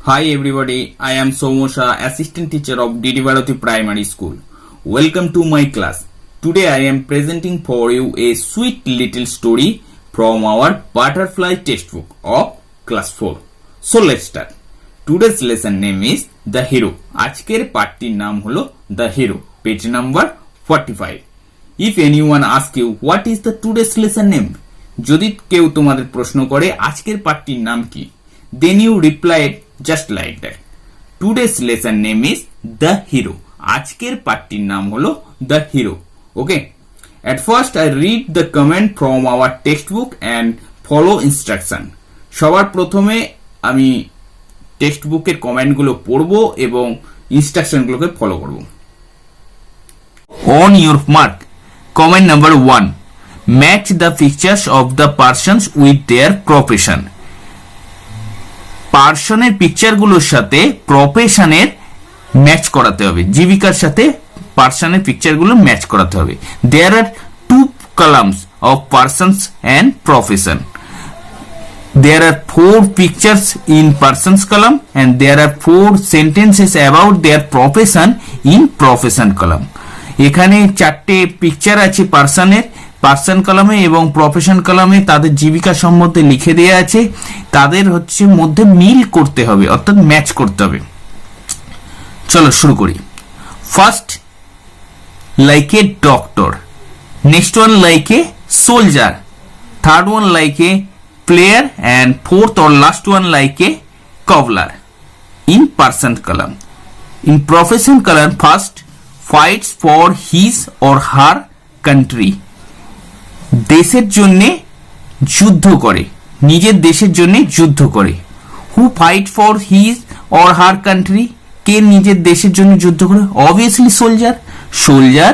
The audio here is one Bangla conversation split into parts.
Hi everybody, I am Somosha, assistant teacher of Didi Bharati Primary School. Welcome to my class. Today I am presenting for you a sweet little story from our butterfly textbook of class 4. So let's start. Today's lesson name is The Hero. আজকের পাঠটির নাম হলো The Hero. Page number 45. If anyone asks you what is the today's lesson name, যদি কেউ তোমাদের প্রশ্ন করে আজকের পাঠটির নাম কি, then you replied just like that. Today's lesson name is The Hero. আজকের পাঠটির নাম হলো The Hero. Okay. At first I read the comment from our textbook and follow instruction. সবার প্রথমে আমি টেক্সটবুকের কমেন্টগুলো পড়বো এবং ইনস্ট্রাকশনগুলোকে ফলো করব। On your mark. Comment number 1. Match the pictures of the persons with their profession. পার্সনের পিকচারগুলোর সাথে প্রফেশনের ম্যাচ করাতে হবে, জীবিকার সাথে পার্সনের পিকচারগুলো ম্যাচ করাতে হবে। There are two columns of persons and profession. There are 4 pictures in persons column and there are 4 sentences about their profession in profession column. এখানে 4টে পিকচার আছে পার্সন কলামে এবং প্রফেশন কলামে তাদের জীবিকা সম্বন্ধে লিখে দেয়া আছে, তাদের হচ্ছে মধ্যে মিল করতে হবে অর্থাৎ ম্যাচ করতে হবে। চলো শুরু করি। First like a doctor, next one like a soldier, third one like a player and fourth or last one like a cobbler in person column. In profession column, first fights for his or her country. দেশের জন্য যুদ্ধ করে, নিজের দেশের জন্য যুদ্ধ করে। Who fight for his or her country? কে নিজের দেশের জন্য যুদ্ধ করে? Obviously soldier. Soldier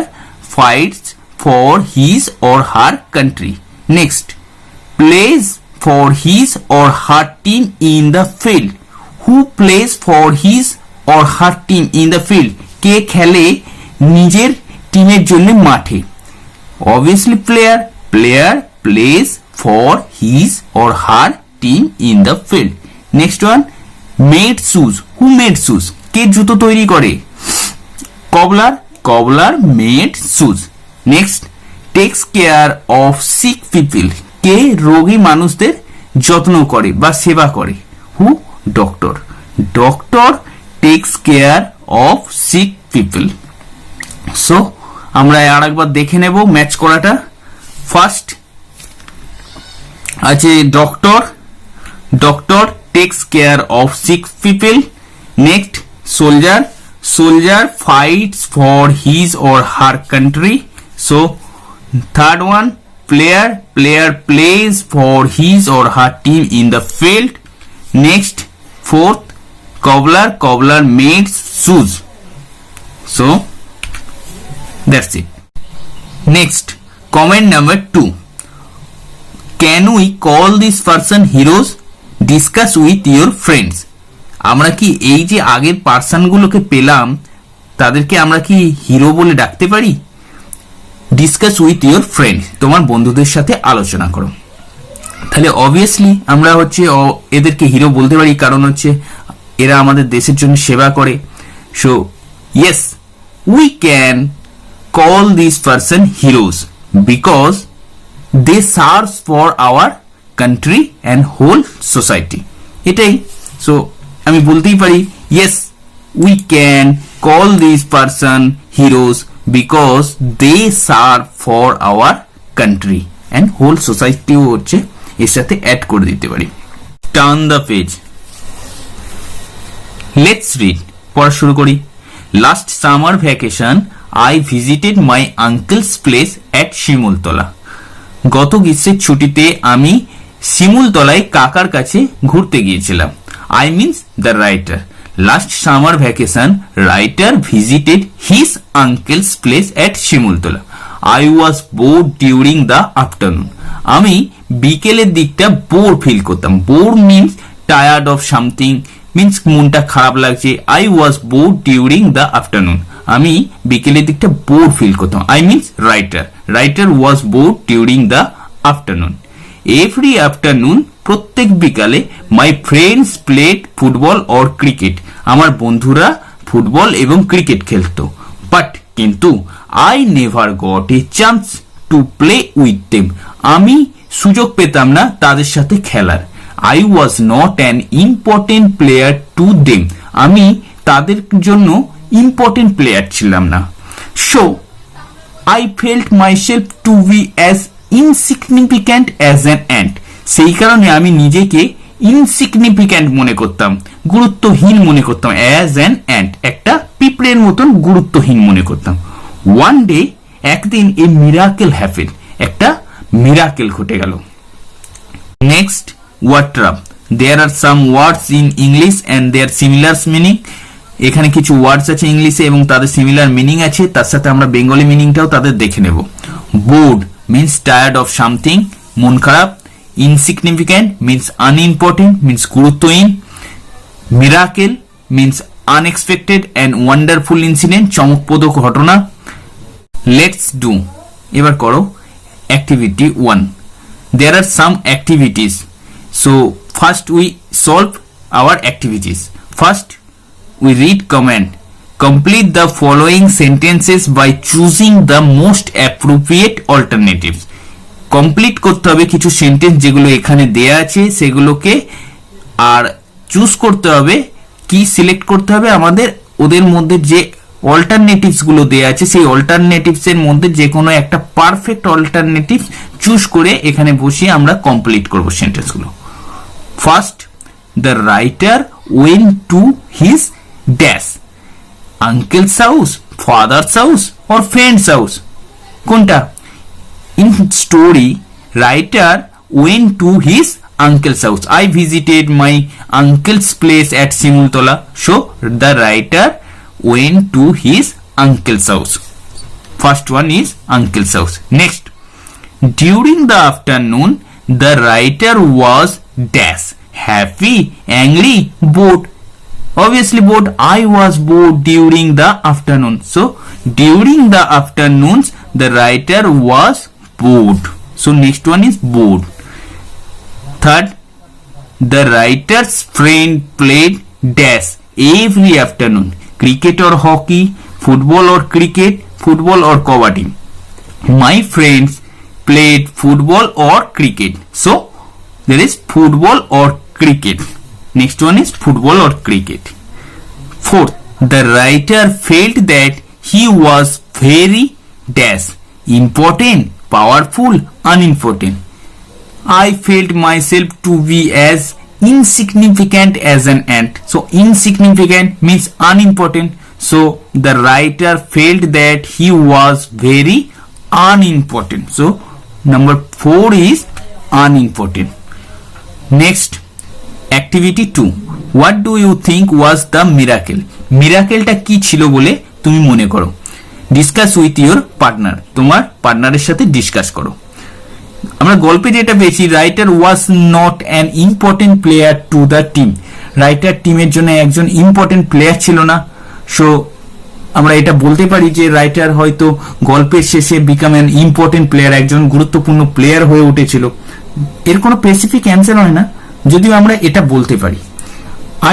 fights for his or her country. Next, plays for his or her team in the field. Who plays for his or her team in the field? কে খেলে নিজের টিমের জন্য মাঠে? Obviously player. Player plays for his or her team in the field. Next one, made shoes. Who made shoes? কে জুতো তৈরি করে? Cobbler. Cobbler made shoes. Next, takes care of sick people. কে রোগী মানুষদের যত্ন করে বা সেবা করে? হু? Doctor. Doctor takes care of sick people. So আমরা আরেকবার দেখে নেব ম্যাচ করাটা। ফার্স্ট আছে doctor, doctor takes care of sick people. Next soldier, soldier fights for his or her country. So third one player, player plays for his or her team in the field. Next, fourth, cobbler, cobbler makes shoes. So that's it. Next, comment number 2. Can we call this person heroes? Discuss with your friends. আমরা কি এই যে আগের পার্সনগুলোকে পেলাম তাদেরকে আমরা কি হিরো বলে ডাকতে পারি? ডিসকাস উইথ ইউর ফ্রেন্ড, তোমার বন্ধুদের সাথে আলোচনা করো। তাহলে অবভিয়াসলি আমরা হচ্ছে এদেরকে হিরো বলতে পারি, কারণ হচ্ছে এরা আমাদের দেশের জন্য সেবা করে। So yes, we can call this person heroes because they serve for our country and whole society. এটাই। সো আমি বলতেই পারি yes, we can call this person heroes because they serve for our country and whole society হচ্ছে এর সাথে অ্যাড করে দিতে পারি। Turn the page, let's read. পড়া শুরু করি। Last summer vacation I visited my uncle's place at Shimultala. গত গ্রীষ্মের ছুটিতে আমি শিমুলতলায় কাকার কাছে ঘুরতে গিয়েছিলাম। I means the writer. Last summer vacation, writer visited his uncle's place at Shimultola. I was bored during the afternoon. আমি বিকেলের দিকটা বোর ফিল করতাম। Bore means tired of something, means মনটা খারাপ লাগছে। I was bored during the afternoon. আমি বিকেলের দিকটা বোর ফিল করতাম। I means writer. Writer was bored during the afternoon. Every afternoon, প্রত্যেক বিকালে, my friends played football or cricket, আমার বন্ধুরা ফুটবল এবং ক্রিকেট খেলতো। বাট কিন্তু I never got a chance to play with them, আমি সুযোগ পেতাম না তাদের সাথে খেলার। I was not an important player to them, আমি তাদের জন্য ইম্পর্টেন্ট প্লেয়ার ছিলাম না। So I felt myself to be as insignificant as an ant, সেই কারণে আমি নিজেকে ইনসিগনিফিক্যান্ট মনে করতাম, গুরুত্বহীন মনে করতাম, অ্যাজ অ্যান অ্যান্ট, একটা পিঁপড়ের মতন গুরুত্বহীন মনে করতাম। ওয়ান ডে, একদিন, এ মিরাকেল হ্যাপেন, একটা মিরাকেল ঘটে গেল। Next, word trap. There are some words in English and their similar meaning, এখানে কিছু ওয়ার্ডস আছে ইংলিশে এবং তাদের সিমিলার মিনিং আছে, তার সাথে আমরা বেঙ্গলি মিনিংটাও তাদের দেখে নেব। Bored means tired of something, মন খারাপ। ইনসিগনিফিক্যান্ট মিন্স আনইম্পর্টেন্ট, মিন্স গুরুত্বহীন। Miracle means unexpected and wonderful incident, চমকপ্রদ ঘটনা। লেটস ডু, এবার করো activity 1। There are some activities, so first we solve our activities. First we read comment. Complete the following sentences by choosing the most appropriate alternatives. Complete করতে হবে কিছু সেন্টেন্স যেগুলো এখানে দেয়া আছে সেগুলোকে, আর চুজ করতে হবে, কি সিলেক্ট করতে হবে আমাদের, ওদের মধ্যে যে অল্টারনেটিভস গুলো দেয়া আছে সেই অল্টারনেটিভস এর মধ্যে যে কোনো একটা পারফেক্ট অল্টারনেটিভ চুজ করে এখানে বসিয়ে আমরা কমপ্লিট করব সেন্টেন্সগুলো। First, the writer went to his dash, uncle's house, father's house or friend's house, কোনটা? In story, writer went to his uncle's house. I visited my uncle's place at Simultola. So the writer went to his uncle's house. First one is uncle's house. Next, during the afternoon, the writer was dash, happy, angry, bored. Obviously bored. I was bored during the afternoon. So during the afternoons, the writer was bored. So next one is bored. Third, the writer's friend played dash every afternoon, cricket or hockey, football or cricket, football or kabaddi. My friends played football or cricket. So there is football or cricket. Next one is football or cricket. Fourth, the writer felt that he was very dash, important, powerful, unimportant. I felt myself to be as insignificant as an ant. So insignificant means unimportant. So the writer felt that he was very unimportant. So number 4 is unimportant. Next, activity 2. What do you think was the miracle? মিরাকেলটা কি ছিল বলে তুমি মনে করো। ডিসকাস উইথ ইওর পার্টনার, তোমার পার্টনারের সাথে ডিসকাস করো। আমরা গল্পে যেটা পেয়েছি, writer was not an important player to the team, writer টিমের জন্য একজন ইম্পর্টেন্ট প্লেয়ার ছিল না। সো আমরা এটা বলতে পারি যে রাইটার হয়তো গল্পের শেষে বিকাম অ্যান ইম্পর্টেন্ট প্লেয়ার, একজন গুরুত্বপূর্ণ প্লেয়ার হয়ে উঠেছিল। এর কোনো স্পেসিফিক অ্যান্সার হয় না, যদিও আমরা এটা বলতে পারি।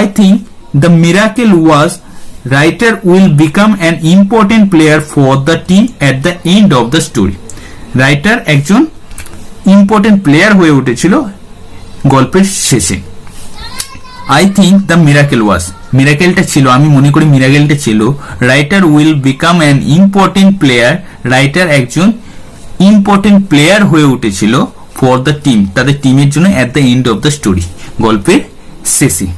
I think the miracle was writer will become an important player for the team at the end of the story. Writer একজন ইম্পর্টেন্ট প্লেয়ার হয়ে উঠেছিল গল্পের শেষে। I think the miracle was, মিরাকেলটা ছিল, আমি মনে করি মিরাকেলটা ছিল writer will become an important player, writer একজন ইম্পর্টেন্ট প্লেয়ার হয়ে উঠেছিল ফর দ্য টিম, তাদের টিমের জন্য at the end of the story, গল্পের শেষে।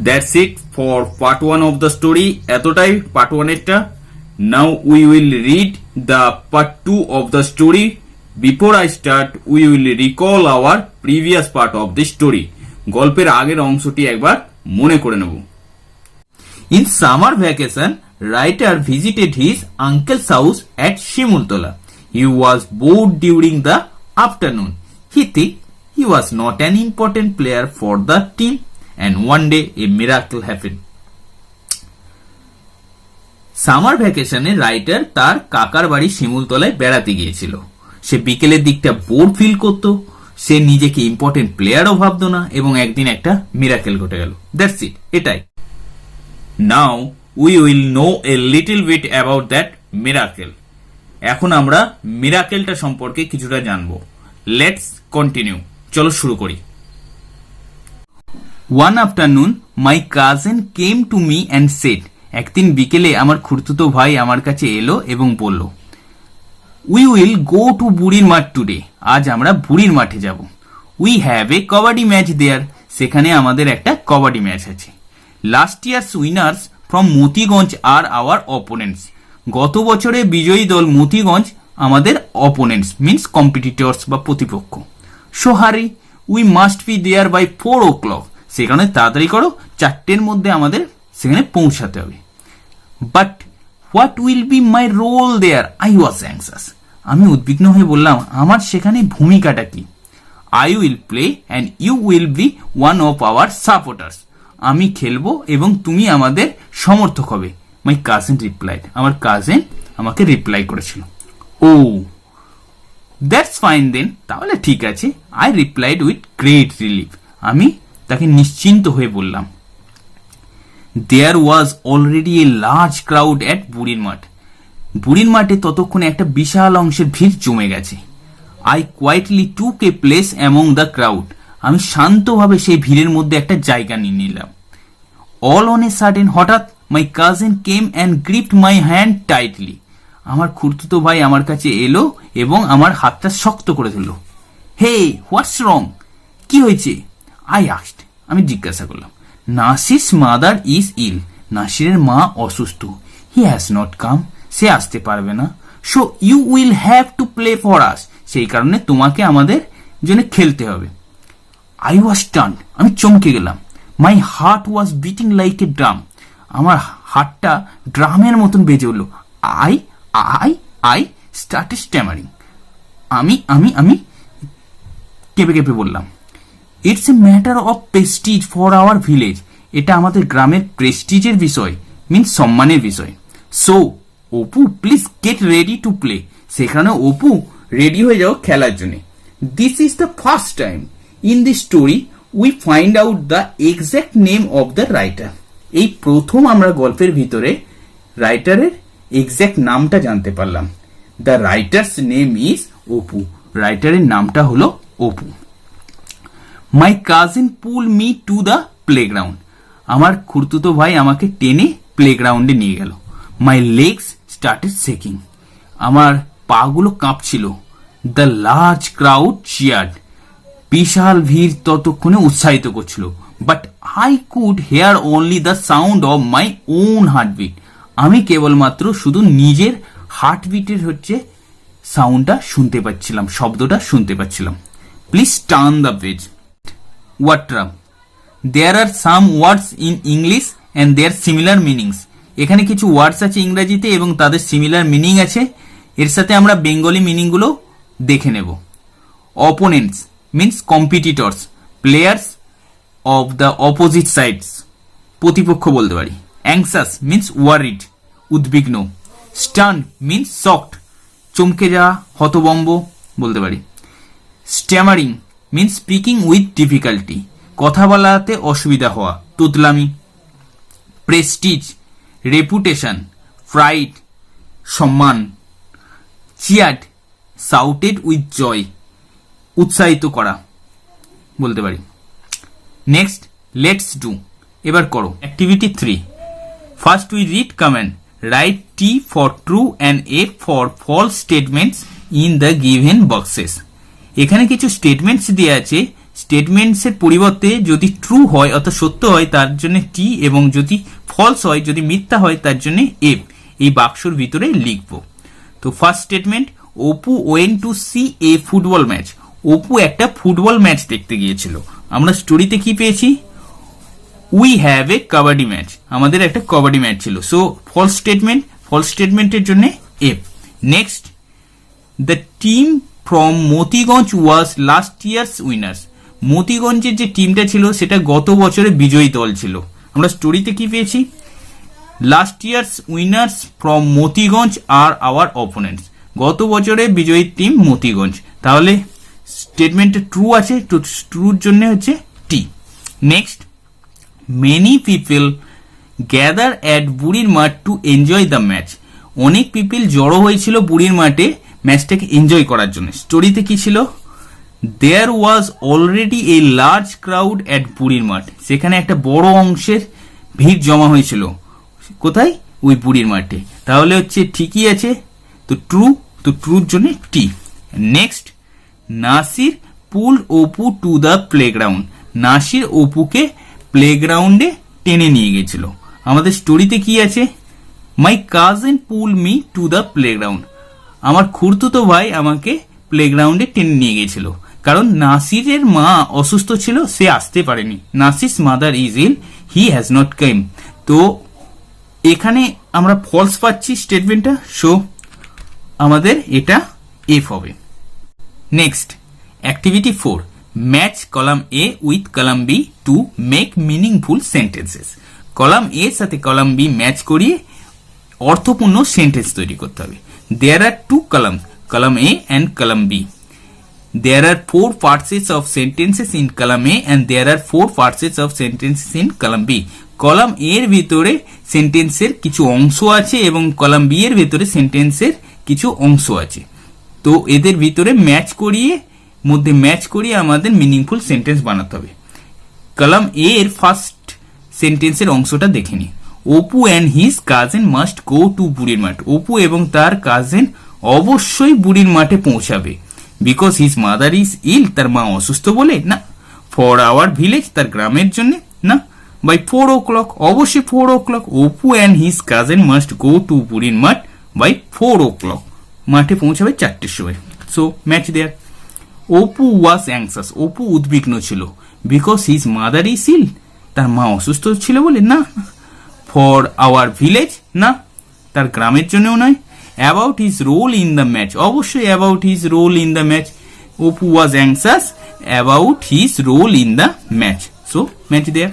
That's it for part 1 of the story. এতটাই part 1 এরটা। Now we will read the part 2 of the story. Before I start, we will recall our previous part of the story. গল্পের আগের অংশটি একবার মনে করে নেব। In summer vacation, writer visited his uncle's house at Shimultola. He was bored during the afternoon. He think he was not an important player for the team. And one day a miracle happened. Summer ভ্যাকেশনে রাইটার তার কাকার বাড়ি শিমুলতলায় বেড়াতে গিয়েছিল। সে বিকেলের দিকটা বোর ফিল করতো, সে নিজেকে ইম্পর্টেন্ট প্লেয়ারও ভাবতো না, এবং একদিন একটা মিরাকেল ঘটে গেল। দ্যাটস ইট, এটাই। Now we will know a little bit about that miracle. এখন আমরা মিরাকেলটা সম্পর্কে কিছুটা জানবো। লেটস কন্টিনিউ, চলো শুরু করি। One afternoon my cousin came to me and said, একদিন বিকেলে আমার খুড়তুতো ভাই আমার কাছে এলো এবং বলল, উই উইল গো টু বুড়ির মাঠ টুডে, আজ আমরা বুড়ির মাঠে যাব। We have a kabaddi match there, সেখানে আমাদের একটা কবাডি ম্যাচ আছে। Last years winners from Motiganj R our opponents, গত বছরে বিজয়ী দল মতিগঞ্জ আমাদের অপোনেন্টস মিন্স কম্পিটিটর্স বা প্রতিপক্ষ। So hurry, we must be there by 4 o'clock, সেখানে তাড়াতাড়ি করো, 4টের মধ্যে আমাদের সেখানে পৌঁছাতে হবে। But what will be my role there, I was anxious, আমি উদ্বিগ্ন হয়ে বললাম, আমার সেখানে ভূমিকাটা কি? I will play and you will be one of our supporters, আমি খেলবো এবং তুমি আমাদের সমর্থক হবে। মাই কাজিন রিপ্লাইড, আমার কাজিন আমাকে রিপ্লাই করেছিল। ও দ্যাটস ফাইন দেন, তাহলে ঠিক আছে। I replied with great relief, আমি তাকে নিশ্চিন্ত হয়ে বললাম। There was already a large crowd at বুড়ির মাঠ, বুড়ির মাঠে ততক্ষণে একটা বিশাল অংশের ভিড় জমে গেছে। I quietly took a place among the crowd, আমি শান্তভাবে সেই ভিড়ের মধ্যে একটা জায়গা নিয়ে নিলাম। অল অন এ সাডেন, হঠাৎ my cousin came and গ্রিপড my hand tightly, আমার খুড়তুতো ভাই আমার কাছে এলো এবং আমার হাতটা শক্ত করে ধরল। হে হোয়াটস রং, কি হয়েছে? আই আস্কড, আমি জিজ্ঞাসা করলাম। নাসিস মাদার ইজ ইল, নাসিরের মা অসুস্থ। হি হ্যাজ নট কাম, সে আসতে পারবে না। So you will have to play for us, সেই কারণে তোমাকে আমাদের জন্য খেলতে হবে। আই ওয়াজ স্টান্ড, আমি চমকে গেলাম। My heart was beating like a drum, আমার হার্টটা ড্রামের মতন বেজে উঠল। I I I started stammering, আমি আমি আমি কেঁপে কেঁপে বললাম। It's a matter of Prestige for our village, এটা আমাদের গ্রামের প্রেস্টিজের বিষয়, মিন্স সম্মানের বিষয়। So Apu please get ready to play, সেখানে অপু রেডি হয়ে যাও খেলার জন্য। This is the first time in the story we find out the exact name of the writer, এই প্রথম আমরা গল্পের ভিতরে রাইটারের এক্সাক্ট নামটা জানতে পারলাম। The writer's name is Apu, রাইটারের নামটা হলো Apu. My cousin pull me to the playground, আমার খুড়তুতো ভাই আমাকে টেনে প্লেগ্রাউন্ডে নিয়ে গেল। মাই লেগস স্টার্টেড শেকিং, আমার পাগুলো কাঁপছিল। দ্য লার্জ ক্রাউড চিয়ার্ড, বিশাল ভিড় ততক্ষণে উৎসাহিত করছিল। But I could hear only the sound of my own heartbeat, আমি কেবলমাত্র শুধু নিজের হার্টবিটের সাউন্ডটা শুনতে পাচ্ছিলাম, শব্দটা শুনতে পাচ্ছিলাম। Please turn the page. ওয়াট্রাম, there are some words in English and their similar meanings, এখানে কিছু ওয়ার্ডস আছে ইংরেজিতে এবং তাদের সিমিলার মিনিং আছে, এর সাথে আমরা বেঙ্গলি মিনিংগুলো দেখে নেব। Opponents means competitors, players of the opposite sides, প্রতিপক্ষ বলতে পারি। অ্যাংসাস মিন্স ওয়ারিড, উদ্বিগ্ন। স্টান মিন্স শকড, চমকে যাওয়া, হতবম্ব বলতে পারি। Stammering means speaking with difficulty, কথা বলাতে অসুবিধা হওয়া, তুতলামি। প্রেস্টিজ রেপুটেশন, প্রাইড সম্মান। চিয়ার্ড সাউটেড উইথ জয়, উৎসাহিত করা বলতে পারি। নেক্সট লেটস ডু, এবার করো। Activity 3, first we read comment, write T for true and F for false statements in the given boxes. এখানে কিছু স্টেটমেন্টস দেওয়া আছে, স্টেটমেন্টস এর পরিবর্তে যদি ট্রু হয় অর্থাৎ সত্য হয় তার জন্য টি, এবং যদি ফলস হয় যদি মিথ্যা হয় তার জন্য এফ, এই বাক্সর ভিতরে লিখব। তো first statement, Apu went to see a football match, Apu একটা ফুটবল ম্যাচ দেখতে গিয়েছিল। আমরা স্টোরিতে কি পেয়েছি? We have a kabaddi match, আমাদের একটা কাবাডি ম্যাচ ছিল। সো ফলস স্টেটমেন্ট, ফলস স্টেটমেন্টের জন্য F. Next, the team from Motiganj was last years winners, মতিগঞ্জের যে টিমটা ছিল সেটা গত বছরে বিজয়ী দল ছিল। আমরা স্টোরিতে কি পেয়েছি? Last years winners from Motiganj R our opponents, গত বছরে বিজয়ী টিম মতিগঞ্জ। তাহলে স্টেটমেন্টে ট্রু আছে, তো ট্রুর জন্য হচ্ছে T. Next, many people gather at বুড়ির মাঠ টু এনজয় দ্য ম্যাচ। অনেক পিপল জড়ো হয়েছিল বুড়ির মাঠে ম্যাচটাকে এনজয় করার জন্য। স্টোরিতে কি ছিল? There was already a large crowd at বুড়ির মাঠ। সেখানে একটা বড় অংশের ভিড় জমা হয়েছিল। কোথায়? ওই বুড়ির মাঠে। তাহলে হচ্ছে ঠিকই আছে, তো ট্রু, তো ট্রুর জন্য T. Next, Nasir pull Apu to the playground. Nasir অপুকে প্লেগ্রাউন্ডে টেনে নিয়ে গেছিল। আমাদের স্টোরিতে কি আছে? My cousin pull me to the playground. আমার খুড়তুতো ভাই আমাকে প্লেগ্রাউন্ডে টেনে নিয়ে গেছিল, কারণ নাসিরের মা অসুস্থ ছিল, সে আসতে পারেনি। Nasir's mother is ill, he has not came. তো এখানে আমরা ফলস পাচ্ছি স্টেটমেন্টটা, সো আমাদের এটা এফ হবে। Next, activity 4, match column A with column B to make meaningful sentences. Column A সাথে কলাম বি ম্যাচ করিয়ে অর্থপূর্ণ সেন্টেন্স তৈরি করতে হবে। There are two column, column A and column B. There are 4 parts of sentences in column A and there are 4 parts of sentences in column B. Column A এর ভিতরে সেন্টেন্সের কিছু অংশ আছে এবং কলাম B এর ভিতরে সেন্টেন্সের কিছু অংশ আছে। তো এদের ভিতরে ম্যাচ করিয়ে আমাদের মিনিংফুল সেন্টেন্স বানাতে হবে। কলাম A এর ফার্স্ট সেন্টেন্সের অংশটা দেখে নি। Apu and his cousin must go to বুড়ির মাঠ। অপু এবং তার কাজিন অবশ্যই বুড়ির মাঠে পৌঁছাবে। Because his mother is ill, তার মা অসুস্থ বলে না। ফর আওয়ার ভিলেজ, তার গ্রামের জন্য না। বাই 4 o'clock, অবশ্যই 4 o'clock। Apu and his cousin must go to বুড়ির মাঠ বাই 4 o'clock। মাঠে পৌঁছাবে 4টের সময়। So match there. Apu was anxious, Apu উদ্বিগ্ন ছিল। Because his mother is ill, তার মা অসুস্থ ছিল বলে না। ফর আওয়ার ভিলেজ না, তার গ্রামের জন্যও নয়। About his role in the match, অবশ্যই about his role in the match. Oppu was anxious about his role in the match. So match there.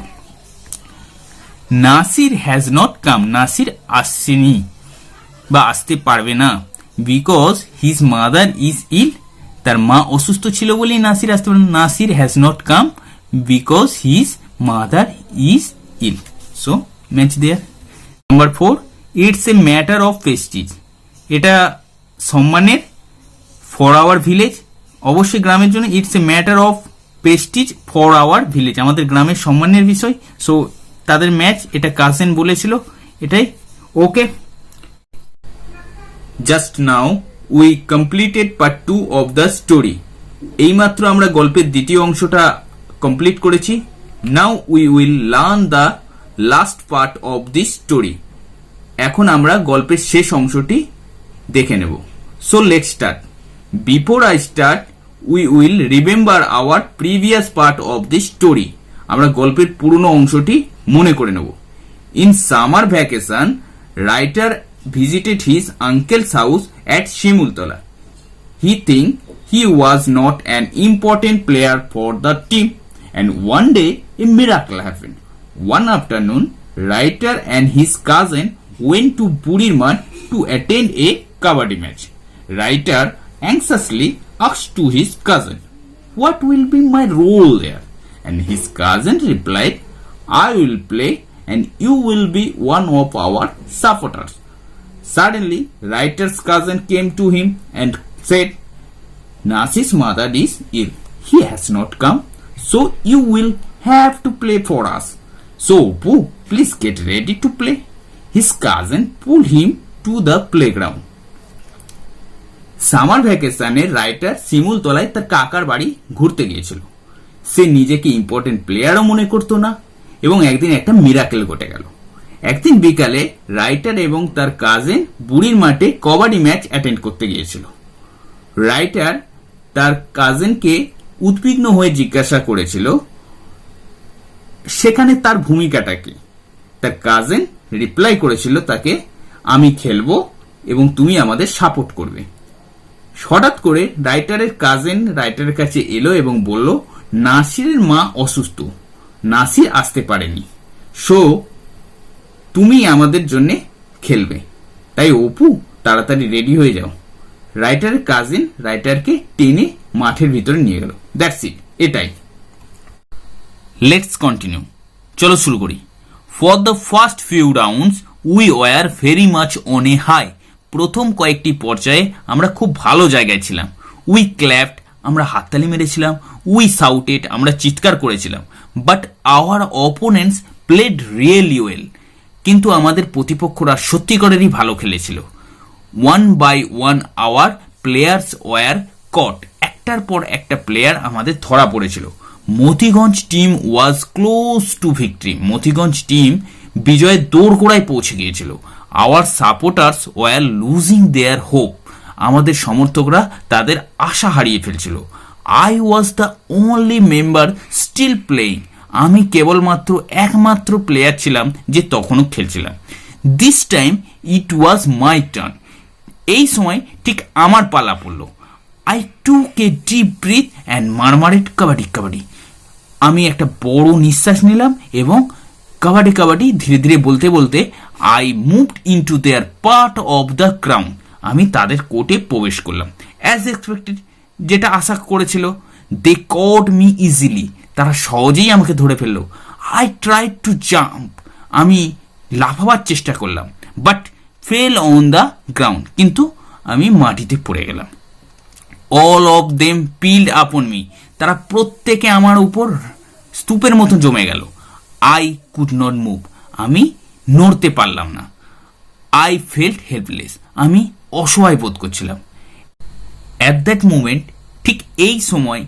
Nasir has not come, Nasir আসেনি বা আসতে পারবে না। Because his mother is ill, তার মা অসুস্থ ছিল বলেই নাসির আসতে পারবে না। Nasir has not come because his mother is ill. So match there. Number 4, it's a matter of prestige. এটা সম্মানের। ফর আওয়ার ভিলেজ, অবশ্যই গ্রামের জন্য। It's a matter of Prestige for our village, আমাদের গ্রামের সম্মানের বিষয়। সো তাদের ম্যাচ, এটা কাজিন বলেছিল, এটাই okay. Just now we completed part 2 of the story. এইমাত্র আমরা গল্পের দ্বিতীয় অংশটা কমপ্লিট করেছি। Now we will learn the last part of this story. এখন আমরা গল্পের শেষ অংশটি দেখে নেব। So let's start. Before I start we will remember our previous part of the story. আমরা গল্পের পুরনো অংশটি মনে করে নেব। In summer vacation writer visited his uncle's house at Shimultala. He think he was not an important player for the team and one day a miracle happened. One afternoon writer and his cousin went to Burir Math to attend a kabaddi match. Writer anxiously asked to his cousin, "What will be my role there?" And his cousin replied, "I will play and you will be one of our supporters." Suddenly, writer's cousin came to him and said, "Nasi's mother is ill. He has not come, so you will have to play for us. So, Pooh, please get ready to play." His cousin pulled him to the playground. Summer ভ্যাকেশনে রাইটার শিমুলতলায় তার কাকার বাড়ি ঘুরতে গিয়েছিল। সে নিজেকে ইম্পর্টেন্ট প্লেয়ারও মনে করতো না এবং একদিন একটা মিরাকেল ঘটে গেল। একদিন বিকালে রাইটার এবং তার কাজিন বুড়ির মাঠে কবাডি ম্যাচ অ্যাটেন্ড করতে গিয়েছিল। রাইটার তার কাজিনকে উদ্বিগ্ন হয়ে জিজ্ঞাসা করেছিল সেখানে তার ভূমিকাটা কি। তার কাজিন রিপ্লাই করেছিল তাকে, "আমি খেলবো এবং তুমি আমাদের সাপোর্ট করবে।" হঠাৎ করে রাইটারের কাজিন রাইটারের কাছে এলো এবং বলল, "নাসিরের মা অসুস্থ, নাসির আসতে পারেনি, সো তুমি আমাদের জন্য খেলবে। তাই অপু তাড়াতাড়ি রেডি হয়ে যাও।" রাইটারের কাজিন রাইটারকে টেনে মাঠের ভিতরে নিয়ে গেল। দ্যাটস ইট, এটাই। লেটস কন্টিনিউ, চলো শুরু করি। For the first few rounds we were very much on a high. প্রথম কয়েকটি পর্যায়ে আমরা খুব ভালো জায়গায় ছিলাম। উই ক্ল্যাপড, আমরা হাততালি মেরেছিলাম। উই সাউটেড, আমরা চিৎকার করেছিলাম। But our opponents played really well, কিন্তু আমাদের প্রতিপক্ষরা সত্যিকারেরই ভালো খেলেছিল। One by one our players were caught, একটার পর একটা প্লেয়ার আমাদের ধরা পড়েছিল। Motiganj team was close to victory, Motiganj team বিজয়ের দোরগোড়ায় পৌঁছে গিয়েছিল। Our supporters were losing their hope, আমাদের সমর্থকরা তাদের আশা হারিয়ে ফেলছিল। I was the only member still playing, আমি কেবলমাত্র একমাত্র প্লেয়ার ছিলাম যে তখনও খেলছিলাম। This time it was my turn, এই সময় ঠিক আমার পালা পড়ল। I took a deep breath and murmured kabaddi kabaddi, আমি একটা বড় নিঃশ্বাস নিলাম এবং কাবাডি কাবাডি ধীরে ধীরে বলতে বলতে I moved into their part of the ground, আমি তাদের কোর্টে প্রবেশ করলাম। অ্যাজ এক্সপেক্টেড, যেটা আশা করেছিল। দে কট মি ইজিলি, তারা সহজেই আমাকে ধরে ফেললো। আই ট্রাই টু জাম্প, আমি লাফাবার চেষ্টা করলাম। But fell on the ground, কিন্তু আমি মাটিতে পড়ে গেলাম। All of them piled upon me, তারা প্রত্যেকে আমার উপর স্তূপের মতো জমে গেল। আই কুড নট মুভ, আমি নড়তে পারলাম না। আই ফেল্ট হেল্পলেস, আমি অসহায় বোধ করছিলাম। অ্যাট দ্যাট মুমেন্ট, ঠিক এই সময়,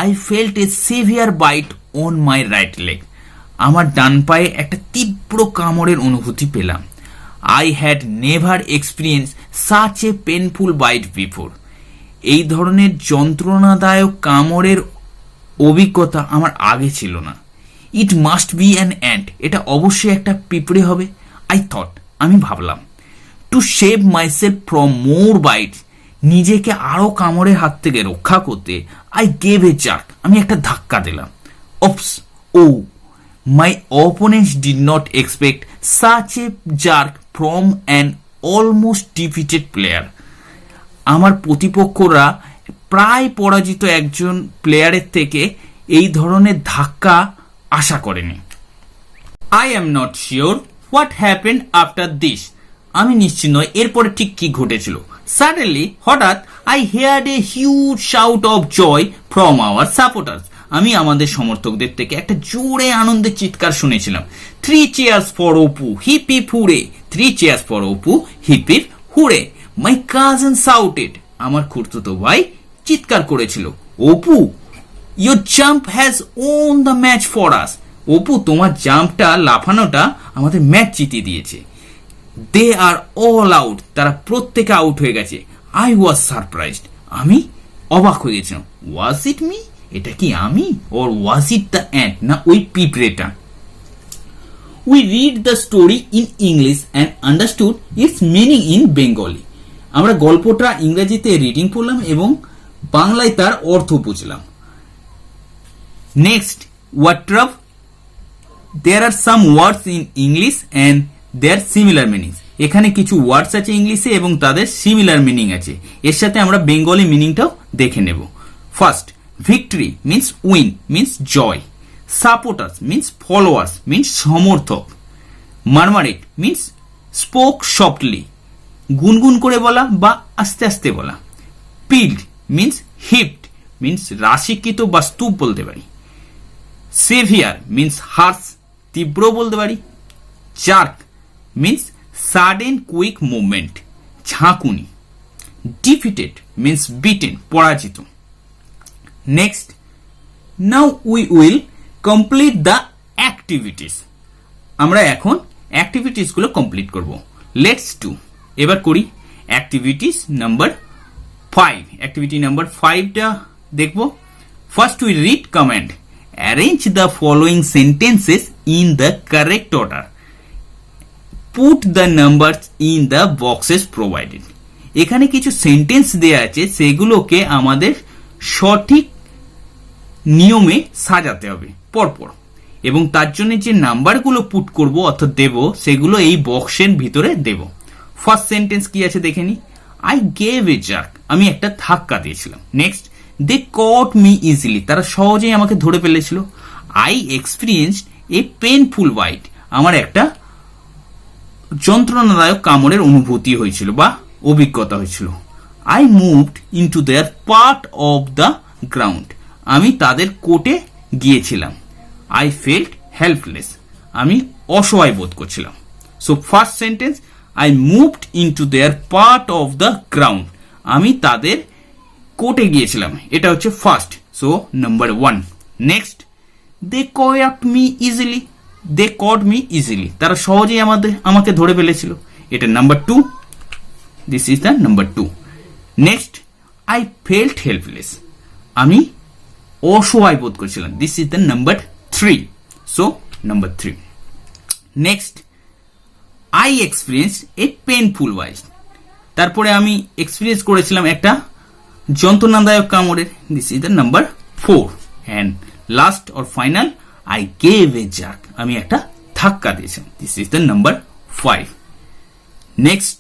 I felt a severe bite on my right leg, আমার ডান পায়ে একটা তীব্র কামড়ের অনুভূতি পেলাম। I had never experience such a painful bite before, এই ধরনের যন্ত্রণাদায়ক কামড়ের অভিজ্ঞতা আমার আগে ছিল না। It must be an ant, এটা অবশ্যই একটা পিঁপড়ে হবে। আই থট, আমি ভাবলাম। To save myself from more bites, নিজেকে আরো কামড়ের হাত থেকে রক্ষা করতে আই গেভ এ জার্ক, আমি একটা ধাক্কা দিলাম। Oops, oh my opponents did not expect such a jerk from an almost defeated player, আমার প্রতিপক্ষরা প্রায় পরাজিত একজন প্লেয়ারের থেকে এই ধরনের ধাক্কা আশা করেনি। I am not sure what happened after this, আমি নিশ্চিত নয় এরপরে ঠিক কি ঘটেছিল। সাডেনলি, হঠাৎ, I heard a huge shout of joy from our supporters, আমি আমাদের সমর্থকদের থেকে একটা জোরে আনন্দের চিৎকার শুনেছিলাম। 3 cheers for Apu, hip hip hurray, 3 cheers for Apu, hip hip hurray. My cousin shouted, আমার খুড়তুতো ভাই চিৎকার করেছিল, Apu, your jump has won the match for us, Apu, তোমার জাম্পটা, লাফানোটা আমাদের ম্যাচ জিতিয়ে দিয়েছে। দে আর অল আউট, তারা প্রত্যেকে আউট হয়ে গেছে। আই ওয়াজ সারপ্রাইজড, আমি অবাক হয়ে গেছিলাম। ওয়াজ ইট মি, এটা কি আমি? ওর ওয়াজ ইট দ্য অ্যান্ট, না ওই পিঁপড়েটা? We read the story in English and understood its meaning in Bengali, আমরা গল্পটা ইংরেজিতে রিডিং পড়লাম এবং বাংলায় তার অর্থ বুঝলাম। নেক্সট, ওয়াট্রাভ, there are some words in English and their similar meanings, এখানে কিছু ওয়ার্ডস আছে ইংলিশে এবং তাদের সিমিলার মিনিং আছে। এর সাথে আমরা বেঙ্গলি মিনিংটাও দেখে নেব। First, victory means win, means জয়। সাপোর্টার্স মিন্স ফলোয়ার্স, মিন্স সমর্থক। মারমারেট মিন্স স্পোক সফটলি, গুনগুন করে বলা বা আস্তে আস্তে বলা। পিল্ড মিন্স হিপড, মিন্স রাশিকৃত বা স্তূপ বলতে পারি। সেভিয়ার মিন্স হার্স, তীব্র বলতে পারি। Jerk means sudden quick movement, ঝাঁকুনি। ডিফিটেড মিন্স বিটেন, পরাজিত। Next, now we will complete the activities, আমরা এখন অ্যাক্টিভিটিস গুলো কমপ্লিট করব। লেটস ডু, এবার করি অ্যাক্টিভিটিস নাম্বার 5। অ্যাক্টিভিটি নাম্বার 5টা দেখব। First, we read comment, arrange the following sentences in the correct order, put the number in the boxes provided. এখানে কিছু সেন্টেন্স দেয়া আছে, সেগুলোকে আমাদের সঠিক নিয়মে সাজাতে হবে পরপর, এবং তার জন্য যে নাম্বারগুলো পুট করব অর্থাৎ দেব, সেগুলো এই বক্সের ভিতরে দেব। ফার্স্ট সেন্টেন্স কি আছে দেখে নি। আই গেভ এ জার্ক, আমি একটা ধাক্কা দিয়েছিলাম। Next, they caught me easily, তারা সহজেই আমাকে ধরে ফেলেছিল। I experienced a painful bite, আমার একটা যন্ত্রণাদায়ক কামড়ের অনুভূতি হয়েছিল বা অভিজ্ঞতা হয়েছিল। I moved into their part of the ground, আমি তাদের কোর্টে গিয়েছিলাম। আই ফেল্ট হেল্পলেস, আমি অসহায় বোধ করছিলাম। So first sentence, I moved into their part of the ground, আমি তাদের কোর্টে গিয়েছিলাম, এটা হচ্ছে first. So number 1। Next, they caught me easily, they caught me easily, তারা সহজেই আমাকে ধরে ফেলেছিল, এটা number 2। This is the number 2। Next, I felt helpless, আমি অসহায় বোধ করছিলাম, this is the number 3। So number 3। Next, I experience a painful bite, তারপরে আমি এক্সপিরিয়েন্স করেছিলাম একটা যন্ত্রণাদায়ক কামড়ের, this is the number 4। And last or final, I gave a jerk, আমি একটা ধাক্কা দিয়েছিলাম, this is the number 5। Next,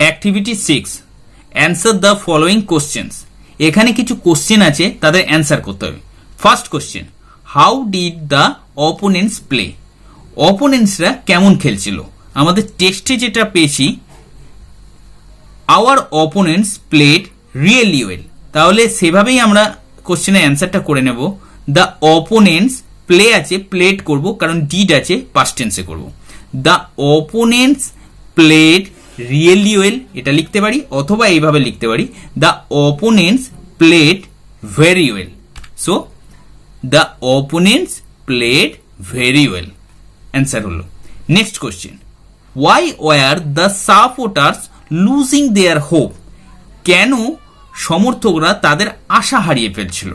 activity 6, answer the following questions. এখানে কিছু কোশ্চেন আছে, তাদের অ্যান্সার করতে হবে। First question, how did the opponents play, অপোনেন্টসরা কেমন খেলছিল। আমাদের টেক্সটে যেটা পেয়েছি, our opponents played really well, তাহলে সেভাবেই আমরা কোশ্চেনের অ্যান্সারটা করে নেব। দ্য অপোনেন্টস, প্লে আছে, প্লেড করব, কারণ ডিড আছে, পাস্ট টেন্সে করব। The opponents played really well, এটা লিখতে পারি, অথবা এইভাবে লিখতে পারি, the opponents played very well. So the opponents played very well, answer হলো। Next question, why were the supporters losing their hope, কেন সমর্থকরা তাদের আশা হারিয়ে ফেলছিল।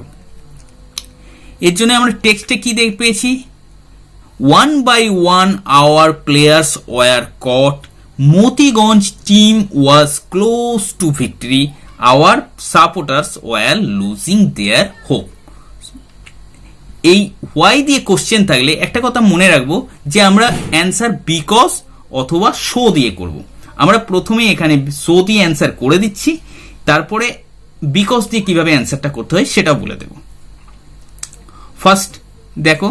এর জন্য আমরা টেক্সটে কি দেখতে পেয়েছি, 1 by 1 our players were caught, Motiganj team was close to victory, our supporters were losing their hope. এই ওয়াই দিয়ে কোশ্চেন থাকলে একটা কথা মনে রাখবো যে আমরা অ্যান্সার বিকজ অথবা সো দিয়ে করব। আমরা প্রথমে এখানে সো দিয়ে অ্যান্সার করে দিচ্ছি, তারপরে বিকজ দিয়ে কিভাবে অ্যান্সারটা করতে হয় সেটাও বলে দেব। ফার্স্ট দেখো,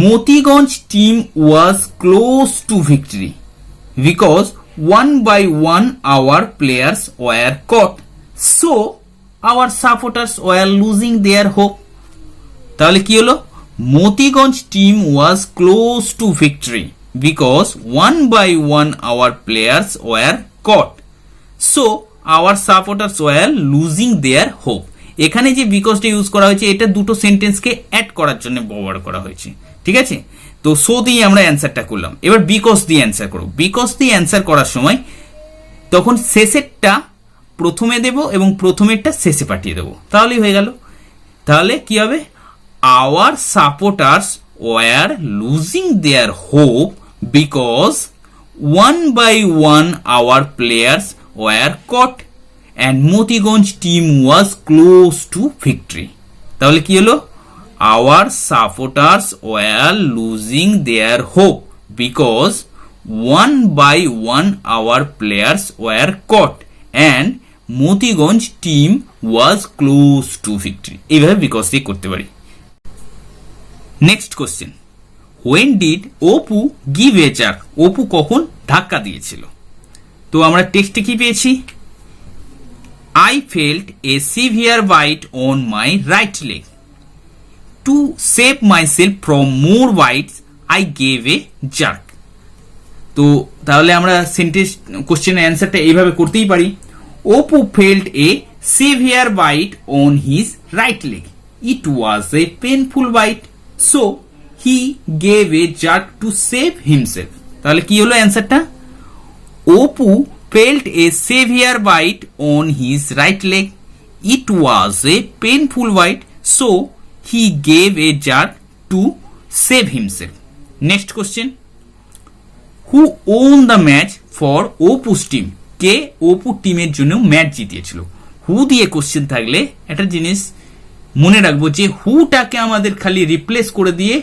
Motiganj team was close to victory because 1 by 1 our players were caught, so our supporters were losing their hope. তাহলে কি হলো, Motiganj team was close to victory because 1 by 1 our players were caught, so our supporters were losing their hope. এখানে যে বিকজটা ইউজ করা হয়েছে, এটা দুটো সেন্টেন্সকে অ্যাড করার জন্য ব্যবহার করা হয়েছে, ঠিক আছে। তো সো দিয়ে আমরা অ্যান্সারটা করলাম, এবার বিকজ দিয়ে অ্যান্সার করব। বিকজ দিয়ে অ্যান্সার করার সময় তখন শেষেরটা প্রথমে দেব এবং প্রথমেরটা শেষে পাঠিয়ে দেব, তাহলেই হয়ে গেল। তাহলে কি হবে, our supporters were losing their hope because 1 by 1 our players were caught and Motiganj team was close to victory. তাহলে কি হলো, our supporters were losing their hope because 1 by 1 our players were caught and Motiganj team was close to victory. এইভাবে বিকজ দিয়ে করতে পারি। Next question, when did Apu give a jerk, Apu কখন ধাক্কা দিয়েছিল। তো আমরা টেক্সটে কি পেয়েছি, I felt a severe bite on my right leg. To save myself from more bites, I gave a jerk. তো তাহলে আমরা সেন্টেন্স কোশ্চেনের অ্যান্সারটা এইভাবে করতেই পারি, Apu felt a severe bite on his right leg. It was a painful bite, so he gave a jerk to save himself. তাহলে কি হলো অ্যান্সারটা, Apu felt a severe bite on his right leg. It was a painful bite, so he gave a jerk to save himself. Next question, who won the match for Opu's team? কে অপু টিমের জন্য ম্যাচ জিতিয়েছিল। হু দিয়ে কোশ্চেন থাকলে একটা জিনিস মনে রাখবো যে হুটাকে আমাদের খালি রিপ্লেস করে দিয়ে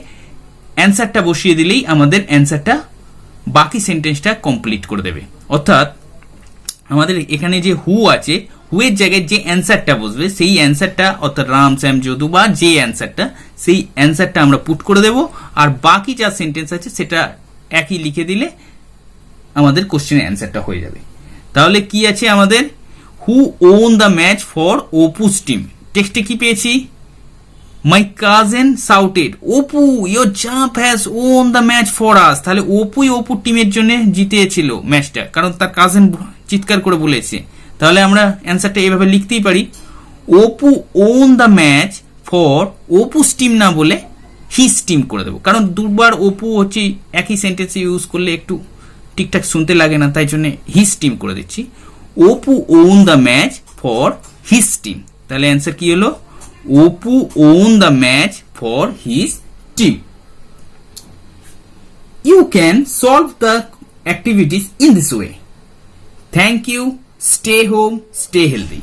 অ্যান্সারটা বসিয়ে দিলেই আমাদের অ্যান্সারটা বাকি সেন্টেন্সটা কমপ্লিট করে দেবে। অর্থাৎ আমাদের এখানে যে হু আছে, হু এর জায়গায় যে অ্যান্সারটা বসবে সেই অ্যান্সারটা, অর্থাৎ রাম শ্যাম যদু বা যে অ্যান্সারটা, সেই অ্যান্সারটা আমরা পুট করে দেব, আর বাকি যা সেন্টেন্স আছে সেটা একই লিখে দিলে আমাদের কোশ্চেনের অ্যান্সারটা হয়ে যাবে। তাহলে কি আছে আমাদের, who won the match for Apu's team. টেক্সটে কি পেয়েছি, my cousin shouted Apu your jump has won the match for us. তাহলে অপুই অপুর টিমের জন্য জিতেছিল ম্যাচটা, কারণ তার কাজেন চিৎকার করে বলেছে। তাহলে আমরা অ্যান্সারটা এইভাবে লিখতেই পারি, Apu won the match for Apu's team না বলে হিজ টিম করে দেবো, কারণ দুবার অপু হচ্ছে একই সেন্টেন্সে ইউজ করলে একটু ঠিকঠাক শুনতে লাগে না, তাই জন্য হিজ টিম করে দিচ্ছি। Apu won the match for his team. তাহলে অ্যান্সার কি হলো, Apu won the match for his team. You can solve the activities in this way. Thank you. Stay home, stay healthy.